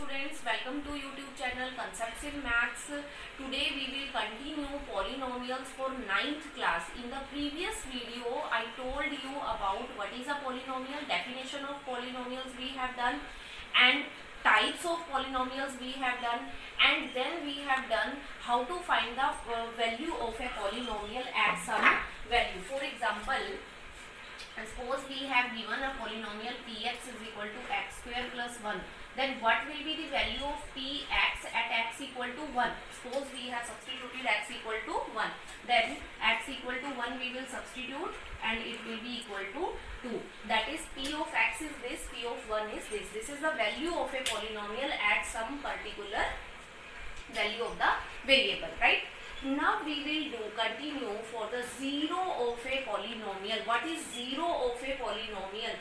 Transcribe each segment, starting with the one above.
students, welcome to YouTube channel Concepts in Maths. Today we will continue polynomials for 9th class. In the previous video I told you about what is a polynomial, definition of polynomials we have done, and types of polynomials we have done, and then we have done how to find the value of a polynomial at some value. For example, suppose we have given a polynomial px is equal to x square plus 1. Then what will be the value of px at x equal to 1? Suppose we have substituted x equal to 1. Then x equal to 1 we will substitute and it will be equal to 2. That is p of x is this, p of 1 is this. This is the value of a polynomial at some particular value of the variable, right? Now we will continue for the zero of a polynomial. What is zero of a polynomial?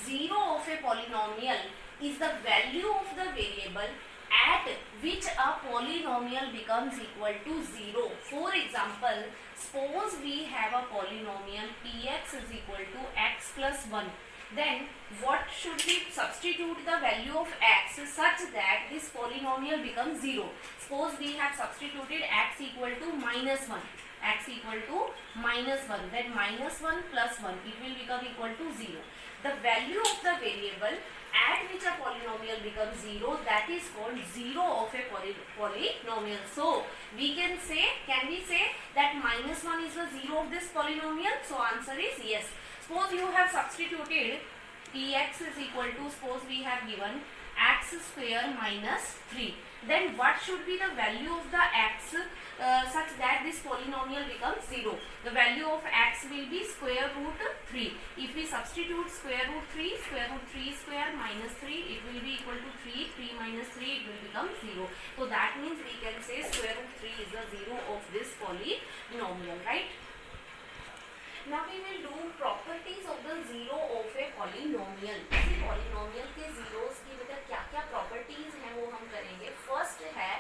Zero of a polynomial is the value of the variable at which a polynomial becomes equal to 0. For example, suppose we have a polynomial px is equal to x plus 1. Then what should we substitute the value of x such that this polynomial becomes 0? Suppose we have substituted x equal to minus 1. X equal to minus 1. Then minus 1 plus 1. It will become equal to 0. The value of the variable at which a polynomial becomes 0, that is called zero of a polynomial. So we can we say that minus 1 is the zero of this polynomial? So answer is yes. Suppose you have substituted px is equal to, suppose we have given x square minus 3. Then what should be the value of the x such that this polynomial becomes 0? The value of x will be square root 3. If we substitute square root 3 square minus 3, it will be equal to 3. 3 minus 3, it will become 0. So that means we can say square root 3 is the 0 of this polynomial, right? Now we will do properties of the zero of a polynomial. इसी polynomial के zeros की बेटा क्या-क्या properties हैं वो हम करेंगे. First है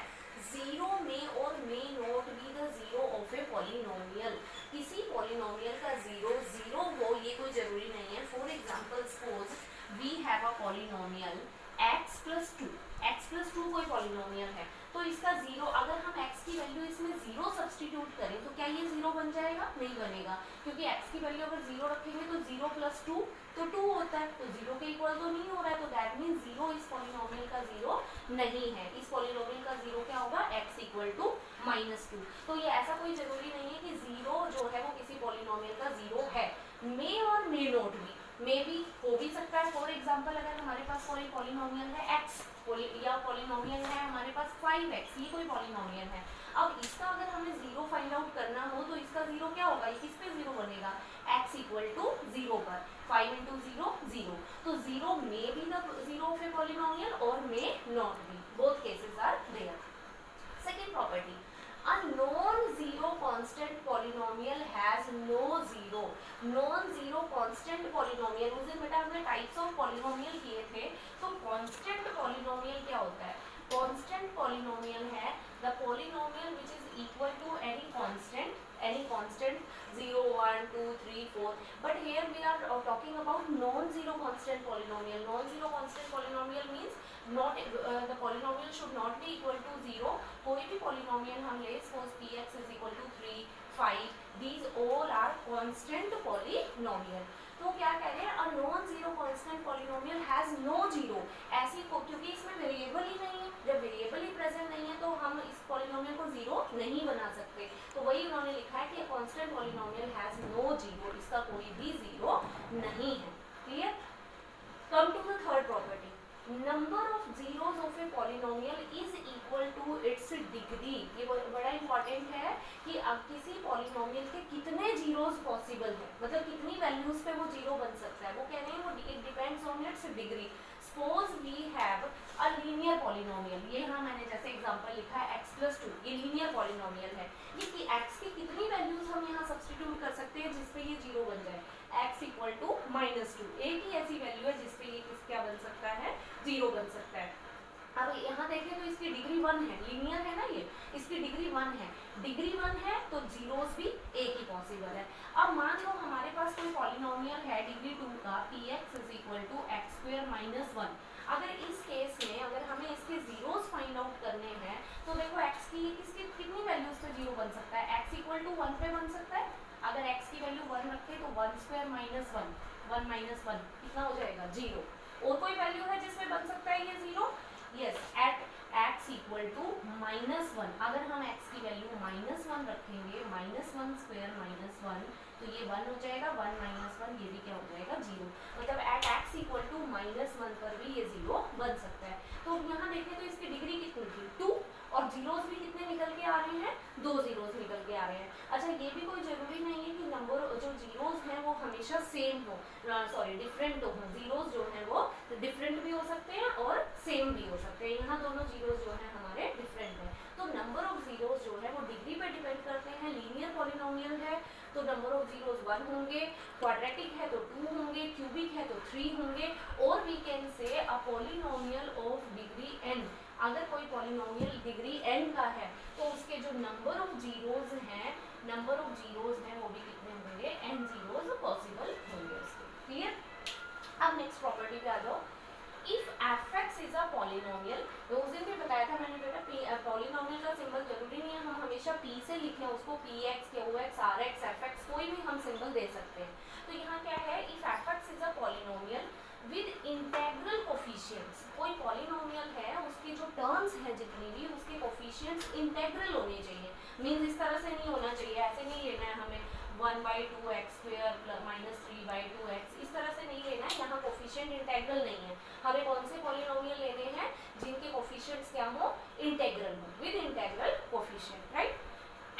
zero may or may not be the zero of a polynomial. किसी polynomial का zero हो ये कोई जरूरी नहीं है. For example, suppose we have a polynomial x plus 2. x plus 2 कोई polynomial है. तो इसका जीरो, अगर हम x की वैल्यू इसमें जीरो सब्सटीट्यूट करें तो क्या ये जीरो बन जाएगा? नहीं बनेगा, क्योंकि x की वैल्यू अगर जीरो रखेंगे तो 0 प्लस 2 तो 2 होता है, तो जीरो के इक्वल तो नहीं हो रहा है. तो दैट मीन जीरो इस पॉलिनोमियल का जीरो नहीं है. इस पॉलिनोमियल का जीरो क्या होगा? x equal to minus 2. तो ये ऐसा कोई जरूरी नहीं है कि जीरो जो है वो किसी पॉलिनोमियल का जीरो है. मे और मे नॉट भी, मे भी हो भी सकता है. फॉर एग्जाम्पल, अगर हमारे पास कोई पॉलिनोमियल है x या पॉलिनोमियल है हमारे पास 5x, ये कोई पॉलिनोमियल है. अब इसका अगर हमें जीरो फाइंड आउट करना हो तो इसका जीरो क्या होगा? ये किस पे जीरो बनेगा? x इक्वल टू 0 पर. 5 इंटू 0 0. तो 0 may be the zero of a polynomial और may not be. Both cases are there. Second property, a non-zero constant polynomial has no zero. Non-zero constant polynomial, उस दिन बेटा हमने types of polynomial किए थे. तो constant polynomial क्या होता है? Constant polynomial है the polynomial which is equal to any constant 0, 1, 2, 3, 4. But here we are talking about non-zero constant polynomial. Non-zero constant polynomial means not the polynomial should not be equal to 0. कोई भी polynomial हम ले, suppose px is equal to 3, 5, these all are constant polynomial. तो क्या कह रहे हैं? A non-zero constant polynomial has no zero. ऐसी को, क्योंकि इसमें वेरिएबल ही नहीं है. जब वेरिएबल ही प्रेजेंट नहीं है तो हम इस पॉलिनोमियल को जीरो नहीं बना सकते. तो वही उन्होंने लिखा है कि constant polynomial has no zero. इसका कोई भी जीरो नहीं है. Clear? Come to the third property. Number of zeros of a polynomial is equal to its degree. ये बड़ा इंपॉर्टेंट है कि अब किसी पॉलिनोमियल के कितने जीरोस पॉसिबल है, मतलब कितनी वैल्यूज पे वो जीरो बन सकता है. वो कह रहे हैं वो it depends on its degree. Suppose we have a linear polynomial. ये यहाँ मैंने जैसे एग्जांपल लिखा है x plus 2. ये लीनियर पॉलिनोमियल है. ये कि x की कितनी वैल्यूज हम यहाँ सब्सटीट्यूट कर सकते हैं जिसपे ये जीरो बन जाए? x equal to minus 2. एक ही ऐसी वैल्यू है जिसपे ये क्या बन सकता है? जीरो बन सकता है. अब यहाँ देखें तो इसकी डिग्री 1 है. लीनियर है ना ये, इसकी डिग्री 1 है. डिग्री 1 है तो जीरोस भी एक ही पॉसिबल है. अब मान लो हमारे पास कोई पॉलिनोमियल है डिग्री 2 का, px is equal to x square minus 1. अगर इस केस में अगर हमें इसके 1 माइनस 1 कितना हो जाएगा 0। और कोई वैल्यू है जिसमें बन सकता है ये 0? Yes, at x equal to -1। अगर हम x की वैल्यू -1 रखेंगे, -1 स्क्वायर -1 तो ये 1 हो जाएगा, 1 माइनस 1 ये भी क्या हो जाएगा 0। मतलब एट x इक्वल टू -1 पर भी ये 0 बन सकता है। तो यहाँ देखें तो इसकी डिग्री कितनी थी 2 और जीरोस भी कितने निकल के आ रहे हैं 2 जीरोस निकल के आ रहे हैं। अच्छा ये भी कोई जरूरी नहीं है कि नंबर जो जीरोस हैं वो हमेशा सेम हो, सॉरी डिफरेंट हो। जीरोस जो है वो डिफरेंट भी हो सकते हैं और सेम भी हो सकते हैं। यहाँ दोनों जीरोस जो है हमारे डिफरेंट है। तो नंबर ऑफ जीरोस जो है वो डिग्री पे डिपेंड करते हैं। लीनियर पॉलिनोमियल है तो नंबर ऑफ जीरोस 1 होंगे, क्वाड्रेटिक है तो 2 होंगे, क्यूबिक है तो 3 होंगे। और we can say a polynomial of degree n, अगर कोई पॉलिनोमियल डिग्री n का है तो उसके जो नंबर ऑफ जीरोस हैं वो भी कितने होंगे n जीरोस पॉसिबल होंगे उसके। क्लियर? अब नेक्स्ट प्रॉपर्टी पे आ जाओ। If fx is a polynomial, तो उस दिन भी बताया था मैंने बेटा पॉलिनोमियल का सिंबल जरूरी नहीं है हम हमेशा p से लिखें उसको, px, qx, rx, fx कोई भी हम सिंबल दे सकते हैं। तो यहाँ क्या है, if fx is a polynomial with integral coefficients, कोई पॉलिनोमियल है उसकी जो टर्म्स है जितनी भी उसके कोफिशिएंट्स इंटेग्रल होने चाहिए। मीन्स इस तरह से नहीं होना चाहिए, ऐसे नहीं लेना है हमें 1/2x स्क्वायर -3/2x, इस तरह से नहीं लेना है। यहाँ कोफिशिएंट इंटेग्रल नहीं है। हमें कौन से पॉलिनोमियल लेने हैं जिनके कोफिशिएंट्स क्या हो, इंटेग्रल हो, with integral coefficient, right.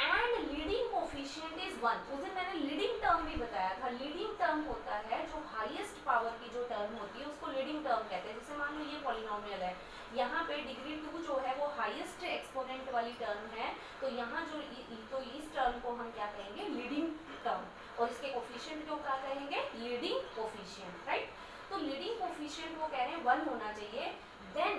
And leading coefficient is 1। उस दिन मैंने लीडिंग टर्म भी बताया था। लीडिंग टर्म होता है जो हाईएस्ट पावर की जो टर्म होती है उसको लीडिंग टर्म कहते हैं। जैसे मान लो ये पॉलिनोमियल है, यहाँ पे डिग्री 2 जो है वो हाईएस्ट एक्सपोनेंट वाली टर्म है, तो यहाँ जो तो इस टर्म को हम क्या कहेंगे, लीडिंग टर्म, और इसके कोफिशिएंट को क्या कहेंगे, लीडिंग कोफिशिएंट, राइट। तो लीडिंग कोफिशिएंट वो कह रहे हैं 1 होना चाहिए। Then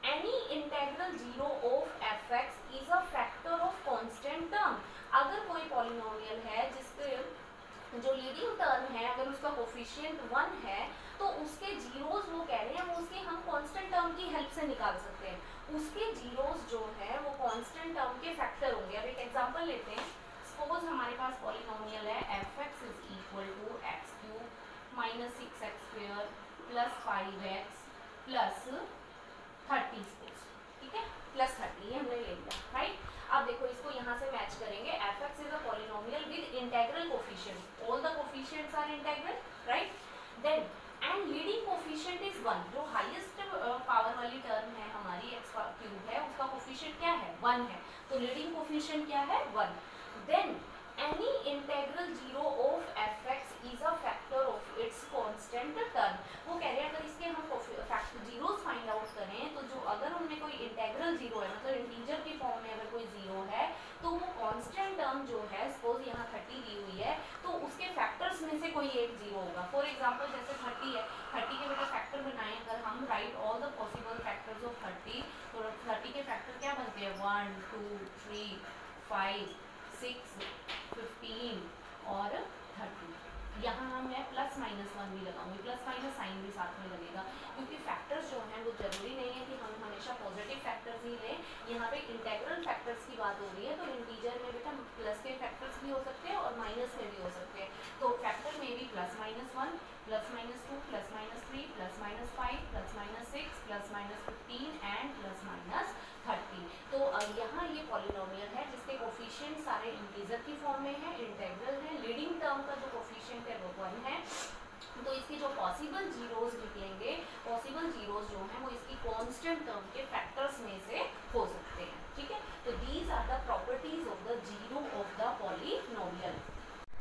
any integral 0 of fx is a factor of constant term. अगर कोई पॉलिनोमियल है जिसके जो लीडिंग टर्म है अगर उसका कोफिशिएंट 1 है तो उसके जीरोस वो कह रहे हैं वो उसके हम कांस्टेंट टर्म की हेल्प से निकाल सकते हैं। उसके जीरोस जो है वो कांस्टेंट टर्म के फैक्टर होंगे। अब एक एग्जांपल लेते हैं। सपोज हमारे पास पॉलिनोमियल है fx is equal to x³ - 6x² + 5x + 30 suppose, ठीक है, +30 ये हमने ले लिया, राइट। अब देखो इसको यहाँ से मैच करेंगे। fx is a polynomial with integral coefficients, all the coefficients are integral, right. Then and leading coefficient is 1, जो हाईएस्ट पावर वाली टर्म है हमारी x³ है उसका कोफिशिएंट क्या है 1 है, तो लीडिंग कोफिशिएंट क्या है 1। Then any integral 0 of fx is a factor of its constant term. वो कह रहे हैं अगर इसके हम फैक्टर जीरोस फाइंड आउट करें तो जो अगर उनमें कोई इंटेग्रल 0 है, मतलब इंटीजर की फॉर्म में अगर कोई 0 है तो वो कांस्टेंट टर्म जो है, सपोज यहाँ 30 दी हुई है तो उसके फैक्टर्स में से कोई एक 0 होगा। फॉर एग्जाम्पल जैसे 30 है, 30 के बेटा फैक्टर बनाए अगर हम, right all the possible factors of 30, तो 30 के फैक्टर क्या बनते हैं 1 2 3 5 6 15 और 30। यहाँ मैं +-1 भी लगाऊंगी, +- साइन भी साथ में लगेगा क्योंकि फैक्टर्स जो हैं वो जरूरी नहीं है कि हम हमेशा पॉजिटिव फैक्टर्स ही लें। यहाँ पे इंटेग्रल फैक्टर्स की बात हो रही है तो इंटीजर में बेटा प्लस के फैक्टर्स भी हो सकते हैं और माइनस में भी हो सकते हैं। तो फैक्टर में भी +-1 +-2 +-3 +-5 +-6 +-15 एंड +-30। तो यहाँ ये पॉलिनोमियल है जिसके कोफिशिएंट सारे इंटीजर की फॉर्म में है, इंटेग्रल है। लीडिंग टर्म का जो कोफिशिएंट है वो 1 है। तो इसके जो पॉसिबल जीरोस निकलेंगे, पॉसिबल जीरोस जो हैं वो इसकी कांस्टेंट टर्म के फैक्टर्स में से हो सकते हैं, ठीक है। तो these are the properties of the zero of the polynomial.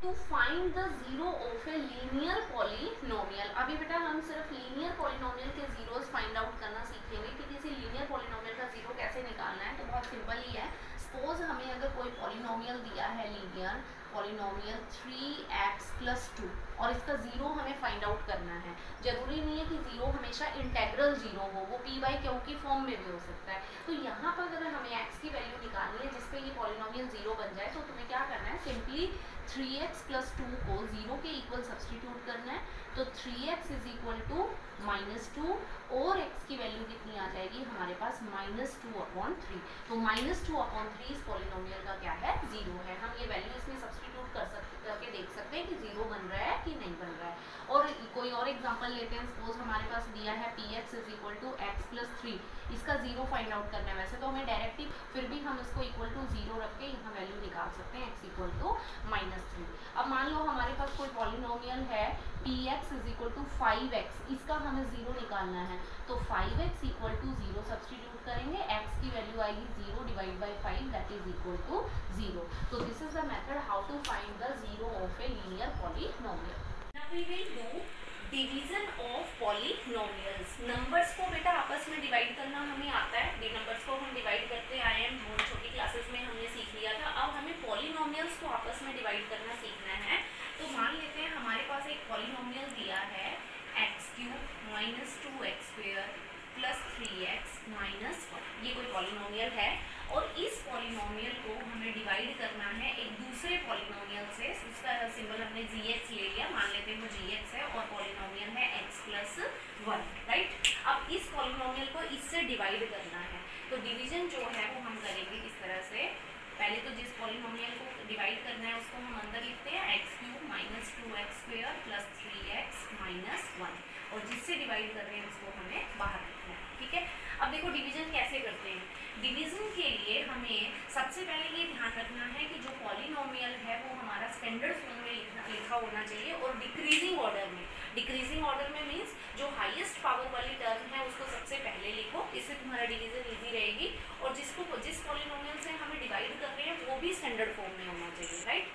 To find the zero of a linear polynomial, अभी बेटा हम सिर्फ लीनियर पॉलिनोमियल के जीरोस फाइंड आउट करना सीखेंगे कि किसी लीनियर पॉलिनोमियल का जीरो कैसे निकालना है। तो बहुत सिंपल ही है। सपोज हमें अगर कोई पॉलिनोमियल दिया है लीनियर पॉलिनोमियल 3x + 2 और इसका जीरो हमें फाइंड आउट करना है। जरूरी नहीं है कि जीरो हमेशा इंटेग्रल जीरो हो, वो p/q की फॉर्म में भी हो सकता है। तो यहाँ पर अगर हमें x की वैल्यू निकालनी है जिसपे ये पॉलिनोमियल जीरो बन जाए तो तुम्हें क्या करना है, सिंपली 3x + 2 को 0 के इक्वल सब्सटीट्यूट करना है। तो 3x = -2 और x की वैल्यू कितनी आ जाएगी हमारे पास -2/3। तो -2/3 इस पॉलिनोमियल का क्या है, 0 है। हम ये वैल्यू इसमें सब्सटीट्यूट करके देख सकते हैं कि 0 बन रहा है कि कि नहीं बन रहा है। और कोई और एग्जांपल लेते हैं, सपोज हमारे पास दिया है px is equal to x plus 3, इसका जीरो फाइंड आउट करना है। वैसे तो हमें डायरेक्टली फिर भी हम इसको इक्वल टू जीरो रख के यहाँ वैल्यू निकाल सकते हैं x इक्वल टू -3। अब मान लो हमारे पास कोई पॉलिनोमियल है px is equal to 5x, इसका हमें जीरो निकालना है, तो 5x equal to zero substitute करेंगे, x की वैल्यू आएगी 0 divide by 5 that is equal to 0। तो this is the method how to find the zero of a linear polynomial. Now we will do division of polynomials. Numbers को बेटा आपस में divide करना हमें आता है, नंबर्स को हम डिवाइड करते आए हैं, छोटी क्लासेस में हमने सीख लिया था। अब हमें पॉलिनोमियल्स को आपस में डिवाइड करना सीखना है। तो मान लेते हैं हमारे पास एक पॉलिनोमियल दिया है x³ minus 2x² plus 3x minus 1, ये कोई पॉलिनोमियल है। और इस पॉलिनोमियल को हमें डिवाइड करना है एक दूसरे पॉलिनोमियल से, उसका सिंबल हमने gx ले लिया, मान लेते हैं वो gx है और पॉलिनोमियल है x प्लस 1, राइट। अब इस पॉलिनोमियल को इससे डिवाइड करना है, तो डिवीजन जो है वो हम करेंगे इस तरह से। पहले तो जिस पॉलिनोमियल को डिवाइड करना है उसको हम अंदर लिखते हैं x³ minus 2x² plus 3x minus 1, और जिससे डिवाइड कर रहे हैं उसको हमें बाहर लिखना है, ठीक है। अब देखो डिवीजन कैसे करते हैं। डिवीजन के लिए हमें सबसे पहले ये ध्यान रखना है कि जो पॉलिनोमियल है वो हमारा स्टैंडर्ड फॉर्म में लिखा होना चाहिए और डिक्रीजिंग ऑर्डर में। डिक्रीजिंग ऑर्डर में मीन्स जो हाईएस्ट पावर वाली टर्म है उसको सबसे पहले लिखो, इससे तुम्हारा डिवीजन इजी रहेगी। और जिस पॉलिनोमियल से हमें डिवाइड कर रहे हैं वो भी स्टैंडर्ड फॉर्म में होना चाहिए, राइट।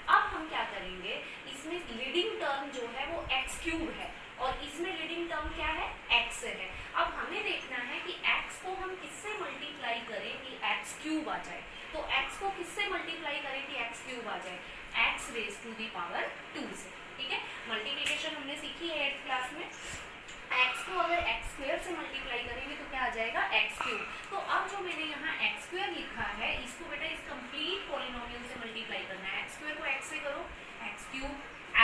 अब हम क्या करेंगे, इसमें लीडिंग टर्म जो है वो x³ है और इसमें लीडिंग टर्म क्या है, x है। अब हमें देखना है कि x को हम किससे मल्टीप्लाई करें कि x³ आ जाए। तो x को किससे मल्टीप्लाई करें कि x³ आ जाए, x raise to the power 2 से, ठीक है। मल्टीप्लिकेशन हमने सीखी है 8th क्लास में। x को अगर x² से मल्टीप्लाई करेंगे तो क्या आ जाएगा, x³। तो अब जो मैंने यहाँ x² लिखा है इसको बेटा इस कंप्लीट पॉलिनोमियल से मल्टीप्लाई करना है। x² को x से करो x³,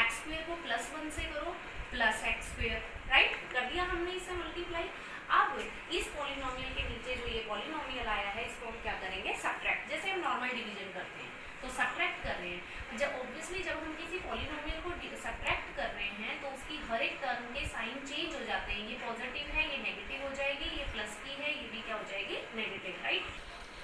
x² को प्लस 1 से करो प्लस x², राइट, कर दिया हमने इससे मल्टीप्लाई। अब इस पॉलिनोमियल के नीचे जो ये पॉलिनोमियल आया है इसको हम क्या करेंगे, सब्ट्रैक्ट, जैसे हम नॉर्मल डिवीजन करते हैं तो सब्ट्रैक्ट कर रहे हैं। जब ऑब्वियसली जब हम किसी पॉलिनोमियल को सब्ट्रैक्ट कर रहे हैं तो उसकी हर एक टर्म के साइन चेंज हो जाते हैं, ये पॉजिटिव है ये नेगेटिव हो जाएगी, ये प्लस की है ये भी क्या हो जाएगी, नेगेटिव, राइट।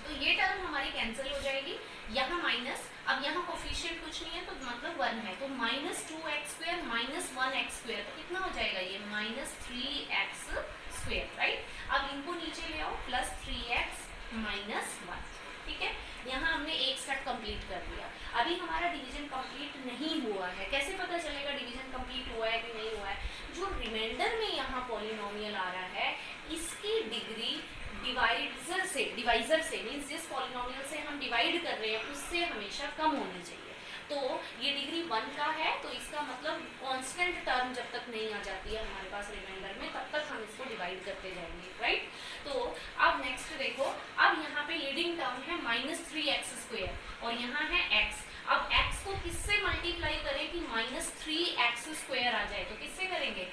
तो ये टर्म हमारी कैंसिल हो जाएगी, यहाँ माइनस, अब यहाँ कोफिशिएंट कुछ नहीं है तो मतलब 1 है, तो माइनस 2x² माइनस 1x², तो कितना हो जाएगा ये माइनस 3x², राइट। अब इनको नीचे ले आओ, प्लस 3x माइनस 1, ठीक है। यहाँ हमने एक स्टेप कंप्लीट कर दिया। अभी हमारा डिवीजन कंप्लीट नहीं हुआ है, कैसे पता चलेगा डिवीजन कंप्लीट हुआ है कि नहीं हुआ है, जो रिमाइंडर में यहाँ पॉलिनोमियल आ रहा है इसकी डिग्री डिवाइजर से मीन्स जिस पॉलिनोमियल से हम डिवाइड कर रहे हैं उससे हमेशा कम होनी चाहिए। तो ये डिग्री 1 का है, तो इसका मतलब कांस्टेंट टर्म जब तक नहीं आ जाती है हमारे पास रिमाइंडर में तब तक हम इसको डिवाइड करते जाएंगे, राइट। तो अब नेक्स्ट देखो, अब यहाँ पे लीडिंग टर्म है माइनस 3x² और यहाँ है x। अब x को किससे मल्टीप्लाई करें कि माइनस 3x² आ जाए, तो किससे करेंगे,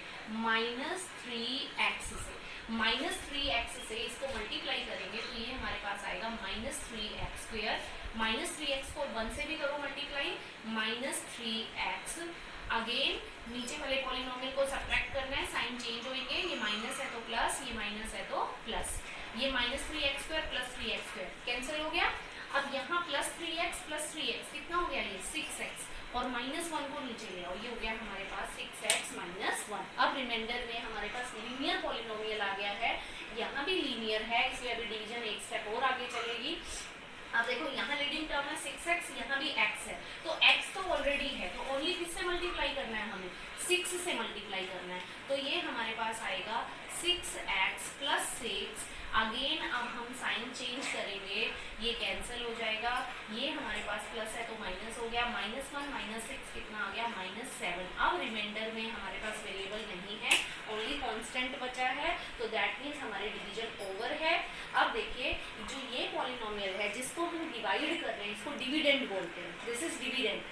माइनस 3x से। माइनस 3x से इसको मल्टीप्लाई करेंगे तो ये हमारे पास आएगा माइनस 3x², माइनस 3x को 1 से भी करो मल्टीप्लाई, माइनस 3x। अगेन नीचे वाले पॉलिनोमियल को सब्ट्रैक्ट करना है, साइन चेंज होंगे, ये माइनस है तो प्लस, ये माइनस है तो प्लस, ये minus 3x² plus 3x² cancel हो गया। अब यहाँ प्लस 3x प्लस 3x कितना हो गया, ये 6x, और माइनस 1 को नीचे ले आओ, ये हो गया हमारे पास 6x माइनस 1। अब रिमाइंडर में हमारे पास लीनियर पॉलिनोमियल आ गया है, यहाँ भी लीनियर है इसलिए अभी डिवीजन एक स्टेप और आगे चलेगी। अब देखो यहाँ लीडिंग टर्म है 6x, यहाँ भी x है, तो x तो ऑलरेडी है तो ओनली किससे मल्टीप्लाई करना है, हमें 6 से मल्टीप्लाई करना है। तो ये हमारे पास आएगा 6x प्लस 6। अगेन अब हम साइन चेंज करेंगे, ये कैंसिल हो जाएगा, ये हमारे पास प्लस है तो माइनस हो गया, माइनस 1 माइनस 6 कितना आ गया, माइनस 7। अब रिमाइंडर में हमारे पास वेरिएबल नहीं है, ओनली कांस्टेंट बचा है, तो दैट मीन्स हमारे डिवीजन ओवर है। अब देखिए जो ये पॉलिनोमियल है जिसको हम डिवाइड कर रहे हैं इसको डिविडेंड बोलते हैं, this is dividend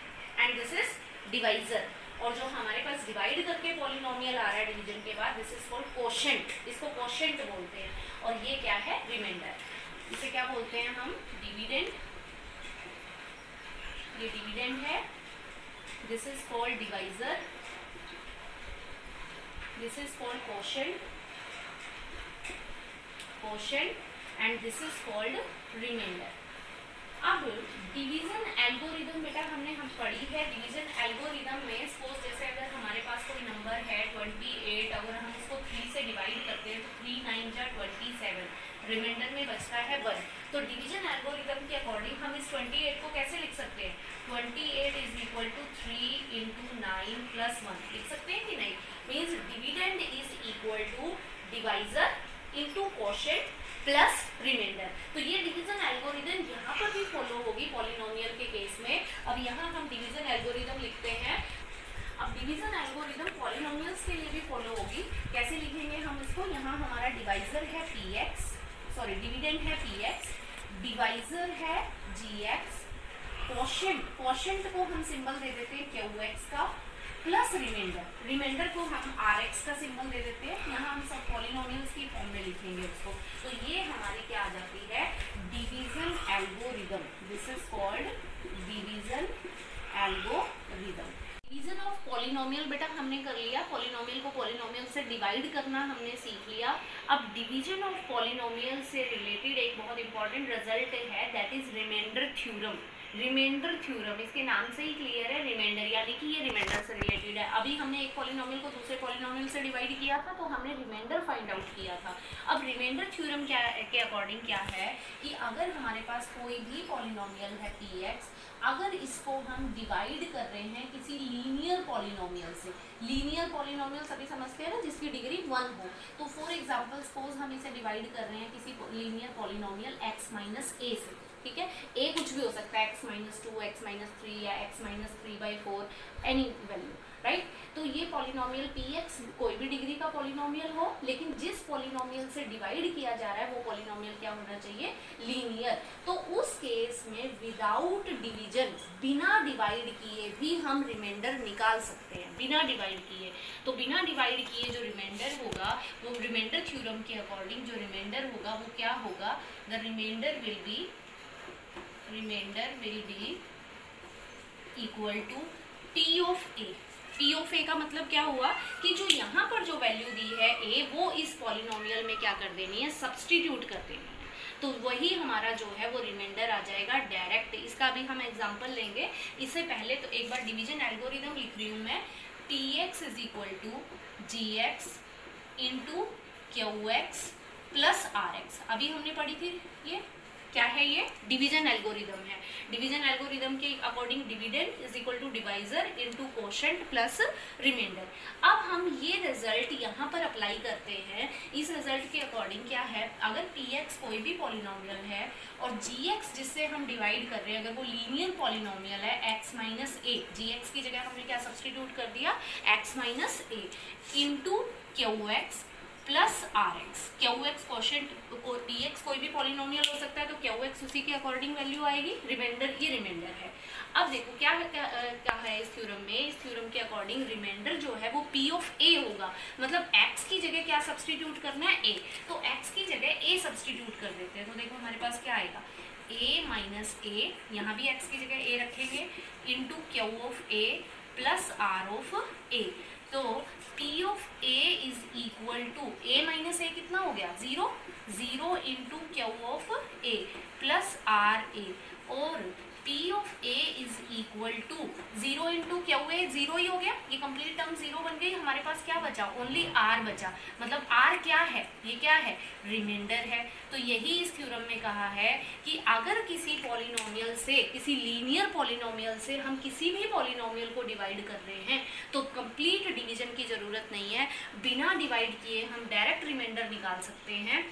and this is divisor. और जो हमारे पास डिवाइड करके पॉलिनोमियल आ रहा है डिवीजन के बाद दिस इज कॉल्ड कोशेंट, इसको कोशेंट बोलते हैं। और ये क्या है, रिमाइंडर, इसे क्या बोलते हैं हम, डिविडेंड, ये डिविडेंड है, this is called divisor this is called quotient and this is called remainder. अब डिवीजन एल्गोरिदम बेटा हम पढ़ी है। डिवीजन एल्गोरिदम में सपोज जैसे अगर हमारे पास कोई नंबर है 28, अगर हम उसको 3 से डिवाइड करते हैं तो 3 9 जा 27, रिमाइंडर में बचता है 1। तो डिवीजन एल्गोरिदम के अकॉर्डिंग हम इस 28 को कैसे लिख सकते हैं? 28 is equal to 3 into 9 plus 1 लिख सकते हैं कि नहीं? Means dividend is equal to divisor into quotient plus remainder. तो ये डिवीजन एल्गोरिदम यहाँ पर भी फॉलो होगी पॉलिनोमियल के केस में। अब यहाँ हम डिवीजन एल्गोरिदम लिखते हैं। अब डिवीजन एल्गोरिदम पॉलिनोमियल्स के लिए भी फॉलो होगी। कैसे लिखेंगे हम इसको? यहाँ हमारा डिवाइजर है px, सॉरी डिविडेंड है px, डिवाइजर है gx, क्वोशेंट को हम सिंबल दे देते हैं qx का, प्लस रिमाइंडर को हम rx का सिंबल दे देते हैं। यहाँ हम सब पॉलिनोमियल्स की फॉर्म में लिखेंगे उसको। तो ये हमारी क्या आ जाती है? Division algorithm. This is called division algorithm. Division of polynomial बेटा हमने कर लिया। पॉलिनोमियल को पॉलिनोमियल से डिवाइड करना हमने सीख लिया। अब डिवीजन ऑफ पॉलिनोमियल से रिलेटेड एक बहुत इंपॉर्टेंट रिजल्ट है, that is remainder theorem. Remainder theorem इसके नाम से ही क्लियर है, रिमाइंडर यानी कि ये रिमाइंडर से रिलेटेड है। अभी हमने एक पॉलिनोमियल को दूसरे पॉलिनोमियल से डिवाइड किया था तो हमने रिमाइंडर फाइंड आउट किया था। अब रिमाइंडर थ्योरम क्या के अकॉर्डिंग क्या है कि अगर हमारे पास कोई भी पॉलिनोमियल है px, अगर इसको हम डिवाइड कर रहे हैं किसी लीनियर पॉलिनोमियल से, लीनियर पॉलिनोमियल सभी समझते हैं ना जिसकी डिग्री 1 हो, तो फॉर एग्जांपल सपोज हम इसे डिवाइड कर रहे हैं किसी linear polynomial x minus a से, ठीक है? a कुछ भी हो सकता है, x माइनस 2, x माइनस 3 या x minus 3/4, any value, right? तो ये पॉलिनोमियल px कोई भी डिग्री का पॉलिनोमियल हो, लेकिन जिस पॉलिनोमियल से डिवाइड किया जा रहा है वो पॉलिनोमियल क्या होना चाहिए? लीनियर। तो उस केस में विदाउट डिवीजन, बिना डिवाइड किए भी हम रिमाइंडर निकाल सकते हैं, बिना डिवाइड किए। तो बिना डिवाइड किए जो रिमाइंडर होगा वो रिमाइंडर थ्योरम के अकॉर्डिंग जो रिमाइंडर होगा वो क्या होगा? The remainder will be equal to p of a। p of a का मतलब क्या हुआ कि जो यहाँ पर जो वैल्यू दी है a, वो इस पॉलिनोमियल में क्या कर देनी है? सब्स्टिट्यूट कर देनी है। तो वही हमारा जो है वो रिमाइंडर आ जाएगा डायरेक्ट। इसका भी हम एग्जांपल लेंगे। इससे पहले तो एक बार डिवीजन एल्गोरिदम लिख रही हूँ मैं। px is equal to gx into qx plus rx। अभी हमने पढ़ी थी, ये क्या है? ये डिवीजन एल्गोरिदम है। डिवीजन एल्गोरिदम के according dividend is equal to divisor into quotient plus remainder. अब हम ये रिजल्ट यहाँ पर अप्लाई करते हैं। इस रिजल्ट के अकॉर्डिंग क्या है? अगर px कोई भी पॉलिनोमियल है और gx जिससे हम डिवाइड कर रहे हैं अगर वो लीनियर पॉलिनोमियल है x माइनस a, gx की जगह हमने क्या सब्सटीट्यूट कर दिया? x minus a into qx plus rx। qx quotient को px कोई भी पॉलिनोमियल हो सकता है तो qx उसी के अकॉर्डिंग वैल्यू आएगी। रिमाइंडर, ये रिमाइंडर है। अब देखो क्या है इस थ्योरम में? इस थ्योरम के अकॉर्डिंग रिमाइंडर जो है वो p ऑफ a होगा। मतलब x की जगह क्या सब्सटीट्यूट करना है? a। तो x की जगह a सब्सटीट्यूट कर देते हैं। तो देखो हमारे पास क्या आएगा? a माइनस a, यहाँ भी x की जगह a रखेंगे, into q of a plus r of a। तो p of a is equal to a minus a कितना हो गया? 0। 0 into q of a plus r a, और p of a is equal to 0 into q a, 0 ही हो गया। ये complete term 0 बन गई। हमारे पास क्या बचा? ओनली r बचा। मतलब r क्या है? ये क्या है? रिमाइंडर है। तो यही इस थ्योरम में कहा है कि अगर किसी पॉलिनोमियल से, किसी लीनियर पॉलिनोमियल से हम किसी भी पॉलिनोमियल को डिवाइड कर रहे हैं तो कंप्लीट डिवीजन की जरूरत नहीं है। बिना डिवाइड किए हम डायरेक्ट रिमाइंडर निकाल सकते हैं।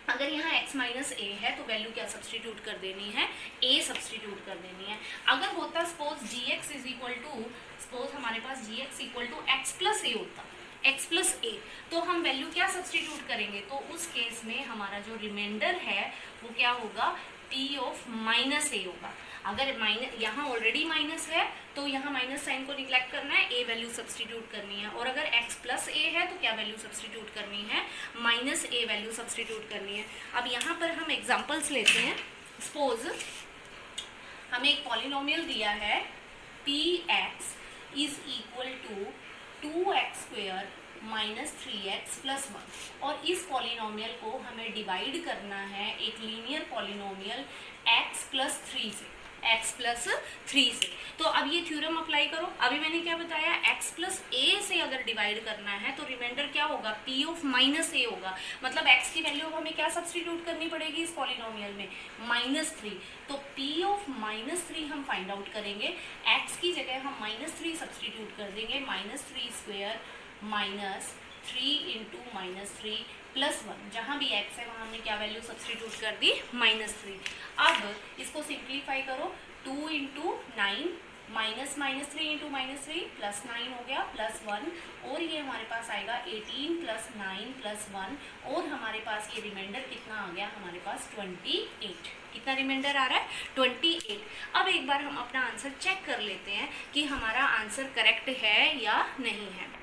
अगर यहाँ x माइनस a है तो वैल्यू क्या सब्सटीट्यूट कर देनी है? a सब्सटीट्यूट कर देनी है। अगर होता suppose gx is equal to, suppose हमारे पास gx equal to x plus a होता, x प्लस a, तो हम वैल्यू क्या सब्सटीट्यूट करेंगे? तो उस केस में हमारा जो रिमाइंडर है वो क्या होगा? p ऑफ माइनस a होगा। अगर माइनस, यहाँ ऑलरेडी माइनस है तो यहाँ माइनस साइन को निग्लेक्ट करना है, a वैल्यू सब्सटीट्यूट करनी है। और अगर x प्लस a है तो क्या वैल्यू सब्सटीट्यूट करनी है? माइनस a वैल्यू सब्सटीट्यूट करनी है। अब यहाँ पर हम एग्जांपल्स लेते हैं। सपोज हमें एक पॉलिनोमियल दिया है px is equal to 2x square minus 3x plus 1। और इस पॉलिनोमियल को हमें डिवाइड करना है एक लीनियर पॉलिनोमियल x प्लस 3 से, x प्लस 3 से। तो अब ये थ्योरम अप्लाई करो। अभी मैंने क्या बताया, x प्लस a से अगर डिवाइड करना है तो रिमाइंडर क्या होगा, p ऑफ माइनस a होगा। मतलब x की वैल्यू हमें क्या सब्सटीट्यूट करनी पड़ेगी इस पॉलिनोमियल में, -3। तो p ऑफ -3 हम फाइंड आउट करेंगे। x की जगह हम -3 सब्सटीट्यूट कर देंगे, -3 स्क्वायर माइनस 3 इंटू -3 प्लस 1। जहाँ भी x है वहाँ हमने क्या वैल्यू सब्सटीट्यूट कर दी, -3। अब इसको सिंप्लीफाई करो, 2 इंटू 9 माइनस 3 इंटू -3 प्लस 9 हो गया प्लस 1, और ये हमारे पास आएगा 18 प्लस 9 प्लस 1, और हमारे पास ये रिमाइंडर कितना आ गया, हमारे पास 28। कितना रिमाइंडर आ रहा है, 28। अब एक बार हम अपना आंसर चेक कर लेते हैं कि हमारा आंसर करेक्ट है या नहीं है।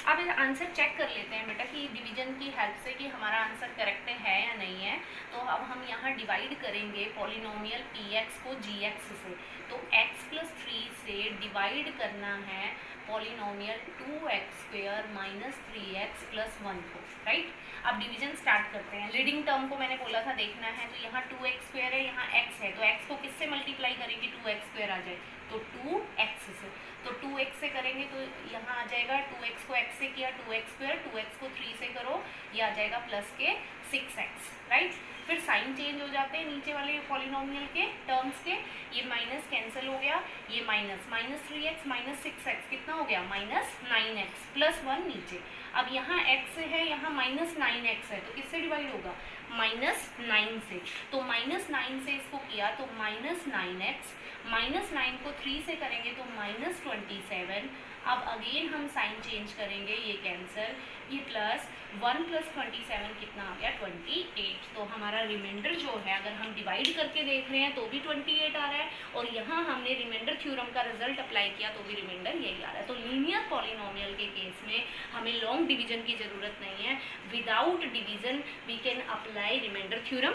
अब इस आंसर चेक कर लेते हैं बेटा कि डिवीजन की हेल्प से कि हमारा आंसर करेक्ट है या नहीं है। तो अब हम यहाँ डिवाइड करेंगे पॉलिनोमियल px को gx से। तो x प्लस 3 से डिवाइड करना है polynomial 2x square minus 3x plus 1 को, राइट। अब डिवीजन स्टार्ट करते हैं। लीडिंग टर्म को मैंने बोला था देखना है, तो यहाँ 2x स्क्वायर है, यहाँ x है, तो x को किससे मल्टीप्लाई करेंगे, 2x स्क्वायर आ जाए तो 2x से। तो 2x से करेंगे तो यहाँ आ जाएगा, 2x को x से किया 2x स्क्वायर, 2x को 3 से करो, ये आ जाएगा प्लस के 6x, राइट। फिर साइन चेंज हो जाते हैं नीचे वाले पॉलिनोमियल के टर्म्स के, ये माइनस कैंसिल हो गया, ये माइनस 3x माइनस 6x कितना हो गया, -9x प्लस 1 नीचे। अब यहाँ x है, यहाँ -9x है, तो किससे डिवाइड होगा, -9 से। तो -9 से इसको किया तो -9x, -9 को 3 से करेंगे तो -27। अब अगेन हम साइन चेंज करेंगे, ये कैंसिल, ये प्लस 1 प्लस 27 कितना आ गया, 28। तो हमारा रिमाइंडर जो है, अगर हम डिवाइड करके देख रहे हैं तो भी 28 आ रहा है, और यहाँ हमने रिमाइंडर थ्योरम का रिजल्ट अप्लाई किया तो भी रिमाइंडर यही आ रहा है। तो लीनियर पॉलिनोमियल के केस में हमें लॉन्ग डिवीजन की ज़रूरत नहीं है। Without division we can apply remainder theorem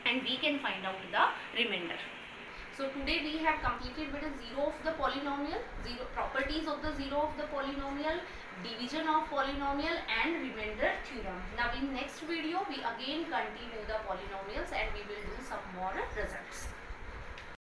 and we can find out the remainder. So today we have completed with the zero of the polynomial, zero properties of the zero of the polynomial, division of polynomial and remainder theorem. Now in next video we again continue the polynomials and we will do some more results.